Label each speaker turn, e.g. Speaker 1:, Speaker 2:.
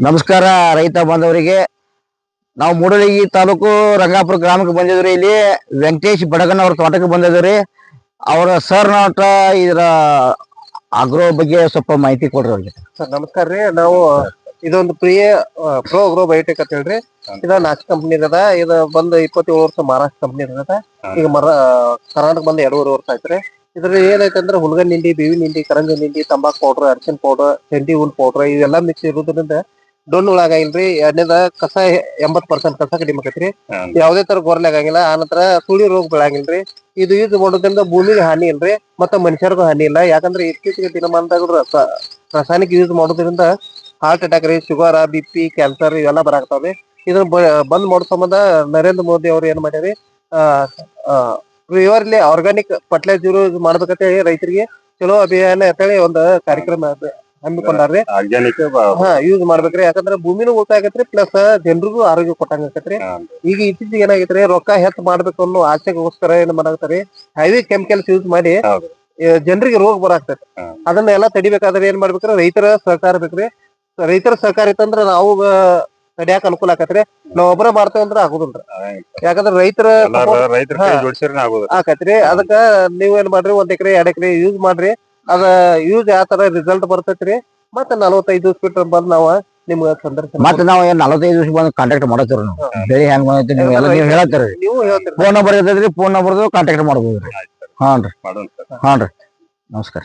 Speaker 1: ನಮಸ್ಕಾರ ರೈತ ಬಾಂಧವರಿಗೆ. ನಾವು ಮೂಡಲಗಿ ತಾಲೂಕು ರಂಗಾಪುರ ಗ್ರಾಮಕ್ಕೆ ಬಂದಿದ್ರಿ. ಇಲ್ಲಿ ವೆಂಕಟೇಶ್ ಬಡಗನ್ ಅವ್ರ ತೋಟಕ್ಕೆ ಬಂದಿದ್ರಿ. ಅವರ ಸರ್ ನಾಟ ಇದರ ಆಗ್ರೋ ಬಗ್ಗೆ ಸ್ವಲ್ಪ ಮಾಹಿತಿ ಕೊಡ್ರಿ ಅವ್ರಿಗೆ.
Speaker 2: ಸರ್ ನಮಸ್ಕಾರ ರೀ. ನಾವು ಇದೊಂದು ಪ್ರೋ ಅಗ್ರೋ ಬಯೋಟೆಕ್ ಅಂತ ಹೇಳ್ರಿ. ಇದ ನಾಚ್ ಕಂಪ್ನಿ ಅದ. ಇದು ಬಂದು 27 ವರ್ಷ ಮಹಾರಾಷ್ಟ್ರ ಕಂಪ್ನಿ ಅದ. ಈಗ ಕರ್ನಾಟಕ ಬಂದು 2.5 ವರ್ಷ ಆಯ್ತ್ರಿ. ಇದ್ರಲ್ಲಿ ಏನೈತೆ ಅಂದ್ರೆ ಹುಲ್ಗನ್ ಹಿಂಡಿ, ಬೇವಿನ ಹಿಂಡಿ, ಕರಂಜನ್ ಹಿಂಡಿ, ತಂಬಾಕ್ ಪೌಡರ್, ಅರ್ಶಿನ್ ಪೌಡರ್, ಶಂಠಿ ಹುಲ್ ಪೌಡರ್ ಇವೆಲ್ಲಾ ಮಿಕ್ಸ್ ಇರೋದ್ರಿಂದ ಡೊಣ್ಣು ಆಗಂಗಿಲ್ರಿ. ಎರಡನೇದ ಕಸ 80% ಕಸ ಕಡಿಮೆ ಆಕೈತ್ರಿ. ಯಾವ್ದೇ ತರ ಗೊರ್ಲೆ ಆಗಂಗಿಲ್ಲ. ಆನಂತರ ಸುಳಿ ರೋಗ ಬೆಳಂಗಿಲ್ರಿ. ಇದು ಯೂಸ್ ಮಾಡೋದ್ರಿಂದ ಭೂಮಿಗೆ ಹಾನಿ ಇಲ್ರಿ, ಮತ್ತ ಮನುಷ್ಯರಿಗೂ ಹಾನಿ ಇಲ್ಲ. ಯಾಕಂದ್ರೆ ಇತ್ತೀಚೆಗೆ ದಿನಮಾನದಾಗ ರಾಸಾಯನಿಕ ಯೂಸ್ ಮಾಡೋದ್ರಿಂದ ಹಾರ್ಟ್ ಅಟ್ಯಾಕ್ ರೀ, ಶುಗರ್, BP, ಕ್ಯಾನ್ಸರ್ ಇವೆಲ್ಲ ಬರಾಕ್ತಾವ್ರಿ. ಇದನ್ನ ಬಂದ್ ಮಾಡೋ ಸಂಬಂಧ ನರೇಂದ್ರ ಮೋದಿ ಅವ್ರು ಏನ್ ಮಾಡ್ಯಾರಿ, ಪ್ಯೂರ್ಲಿ ಆರ್ಗಾನಿಕ್ ಫರ್ಟಿಲೈಸರ್ ಯೂಸ್ ಮಾಡ್ಬೇಕಂತ ಹೇಳಿ ರೈತರಿಗೆ ಚಲೋ ಅಭಿಯಾನ ಅಂತೇಳಿ ಒಂದು ಕಾರ್ಯಕ್ರಮ ಹಮ್ಮಿಕೊಂಡಾರ್ರಿ. ಯೂಸ್ ಮಾಡ್ಬೇಕ್ರಿ. ಯಾಕಂದ್ರೆ ಭೂಮಿನೂ ಉಳಿತಾಯ ಆಗತ್ರಿ, ಪ್ಲಸ್ ಜನರಿಗೂ ಆರೋಗ್ಯ ಕೊಟ್ಟಂಗ ಆಕತ್ರಿ. ಈಗ ಇತ್ತೀಚೆಗೆ ಏನಾಗೈತ್ರಿ, ರೊಕ್ಕ ಹೆಚ್ಚ ಮಾಡ್ಬೇಕು ಅನ್ನೋ ಆಸೆಗೋಸ್ಕರ ಏನ್ ಮಾಡಾಕತ್ತಾರೆ, ಹೆವಿ ಕೆಮಿಕಲ್ಸ್ ಯೂಸ್ ಮಾಡಿ ಜನರಿಗೆ ರೋಗ ಬರಾಕ್ತೈತಿ. ಅದನ್ನೆಲ್ಲ ತಡಿಬೇಕಾದ್ರೆ ಏನ್ ಮಾಡ್ಬೇಕ್ರಿ, ರೈತರ ಸಹಕಾರ ಬೇಕ್ರಿ. ರೈತರ ಸಹಕಾರ ಇತ್ತಂದ್ರ ನಾವು ತಡಿಯಾಕ ಅನುಕೂಲ ಆಕತ್ರಿ. ನಾವ್ ಒಬ್ಬರ ಮಾಡ್ತೇವೆ ಅಂದ್ರ ಆಗುದಿಲ್ರಿ. ಯಾಕಂದ್ರೆ ರೈತರ ಆಕತ್ರಿ. ಅದಕ್ಕ ನೀವ್ ಏನ್ ಮಾಡ್ರಿ, 1 ಎಕರೆ 2 ಎಕರೆ ಯೂಸ್ ಮಾಡ್ರಿ. ಅದ ಯೂಸ್ ಯಾವ ತರ ರಿಸಲ್ಟ್ ಬರ್ತೈತ್ರಿ. ಮತ್ತೆ 45 ದಿವಸ ಬಿಟ್ಟು ಬಂದ್ ನಾವ್ ನಿಮ್ಗ ಸಂದರ್ಶನ
Speaker 1: ಮತ್ತೆ ನಾವು 45 ದಿವಸ ಬಂದು ಕಾಂಟ್ಯಾಕ್ಟ್ ಮಾಡತ್ತೀರಿ. ನಾವು ಬೆಳಿ ಹೆಂಗ್ ಬಂದೈತಿ ನೀವು ಹೇಳ್ತೀರಿ.
Speaker 2: ನೀವು ಹೇಳ್ತೀರಿ.
Speaker 1: ಫೋನ್ ನಂಬರ್ ಇರ್ತೈತ್ರಿ, ಫೋನ್ ನಂಬರ್ ಕಾಂಟ್ಯಾಕ್ಟ್ ಮಾಡ್ಬೋದ್ರಿ. ಹಾನ್ರಿ. ನಮಸ್ಕಾರ.